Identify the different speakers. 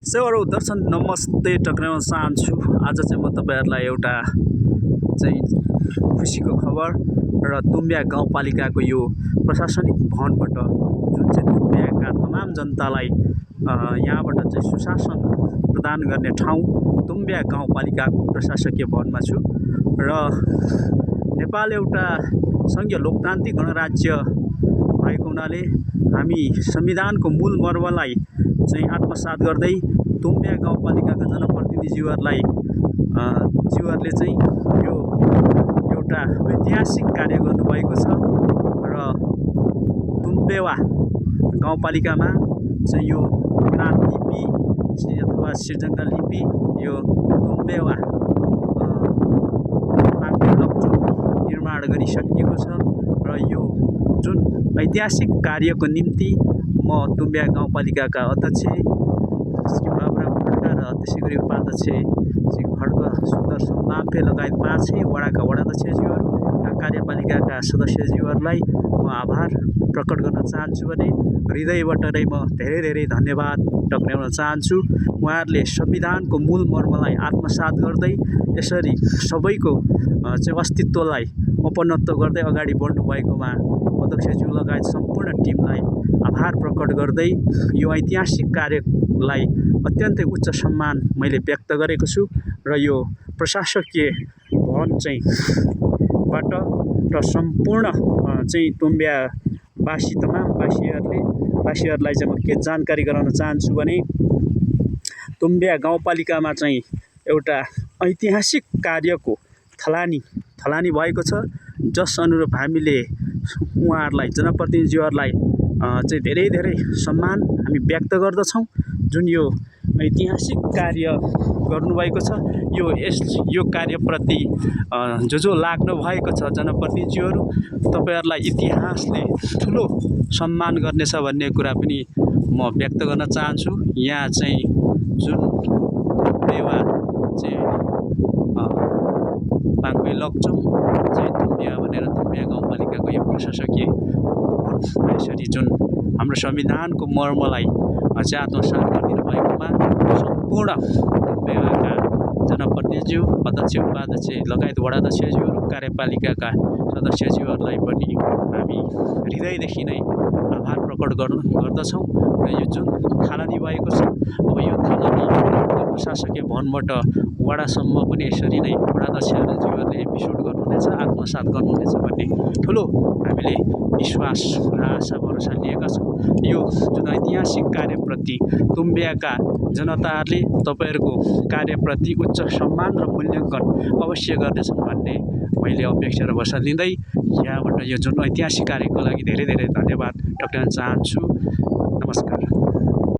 Speaker 1: सेवारो दर्शन नमस्ते टक्राउन चाहन्छु। आज चाहिँ म तपाईहरुलाई एउटा चाहिँ खुसीको खबर र तुम्बिया गाउँपालिकाको यो प्रशासनिक भवनबाट जुन चाहिँ तुम्बियाका तमाम जनतालाई यहाँबाट चाहिँ सुशासन प्रदान गर्ने ठाउँ तुम्बिया गाउँपालिकाको प्रशासकीय भवनमा छु र नेपाल एउटा संघीय लोकतान्त्रिक गणराज्य भएको हुनाले हामी संविधानको मूल मर्मलाई चाहिँ आत्मसात गर्दै तुम्बिया गाउँपालिकाका जनप्रतिनिधिज्यूहरुलाई ज्यूहरुले चाहिँ यो एउटा ऐतिहासिक कार्य गर्नुभएको छ र तुम्बेवा गाउँपालिकामा चाहिँ यो किराँत लिपि अथवा श्रीजङ्गा लिपि यो तुम्बेवा निर्माण गरिसकिएको छ र यो जुन ऐतिहासिक कार्यको निम्ति म तुम्बिया गाउँपालिकाका अध्यक्ष श्री बाबुराम खड्का र त्यसैगरी उपाध्यक्ष श्री खड्क सुन्दर सम्माम्फे लगायत 5 वडाका वडाध्यक्षज्यूहरू र कार्यपालिकाका सदस्यज्यूहरूलाई म आभार प्रकट गर्न चाहन्छु भने हृदयबाट नै म धेरै धन्यवाद टक्राउन चाहन्छु। उहाँहरूले संविधानको मूल मर्मलाई आत्मसात गर्दै यसरी सबैको चाहिँ अस्तित्वलाई अपनत्व गर्दै अगाडि बढ्नु भएकोमा अध्यक्षज्यू लगायत सम्पूर्ण टिमलाई आभार प्रकट गर्दै यो ऐतिहासिक कार्यलाई अत्यन्तै उच्च सम्मान मैले व्यक्त गरेको छु र यो प्रशासकीय भवन चाहिँ बाट र सम्पूर्ण चाहिँ तुम्बियावासी तमाम वासीहरूलाई चाहिँ म के जानकारी गराउन चाहन्छु भने तुम्बिया गाउँपालिकामा चाहिँ एउटा ऐतिहासिक कार्यको थलानी भएको छ जस अनुरूप हामीले उहाँहरूलाई जनप्रतिनिधिज्यूहरूलाई चाहिँ धेरै सम्मान हामी व्यक्त गर्दछौँ। जुन यो ऐतिहासिक कार्य गर्नुभएको छ यो कार्यप्रति जो लाग्नु भएको छ जनप्रतिनिधिज्यूहरू तपाईहरुलाई इतिहासले ठुलो सम्मान गर्नेछ भन्ने कुरा पनि म व्यक्त गर्न चाहन्छु। यहाँ चाहिँ जुन तुम्बेवा चाहिँ पाङबे लक्चुम चाहिँ तुम्बिया भनेर तुम्बिया गाउँपालिकाको यो प्रशासकीय यसरी जुन हाम्रो संविधानको मर्मलाई चाहिँ आत्मसात गरिदिनु भएकोमा सम्पूर्ण तुम्बियाका जनप्रतिनिधिज्यू अध्यक्ष उपाध्यक्ष लगायत वडाध्यक्षज्यूहरू कार्यपालिकाका सदस्यज्यूहरूलाई पनि हामी हृदयदेखि नै आभार प्रकट गर्दछौँ र यो जुन थालनी भएको छ अब यो थालनी प्रशासकीय भवनबाट वडासम्म पनि यसरी नै वडाध्यक्षज्यूहरूले एपिसोड गर्नुहुनेछ आत्मसात गर्नुहुनेछ भन्ने ठुलो हामीले विश्वास र आशा भरोसा लिएका छौँ। यो जुन ऐतिहासिक कार्यप्रति तुम्बियाका जनताहरूले तपाईहरुको कार्यप्रति उच्च सम्मान र मूल्याङ्कन अवश्य गर्नेछन् भन्ने मैले अपेक्षा र भरोसा लिँदै यहाँबाट यो जुन ऐतिहासिक कार्यको लागि धेरै धन्यवाद टक्राउन चाहन्छु। नमस्कार।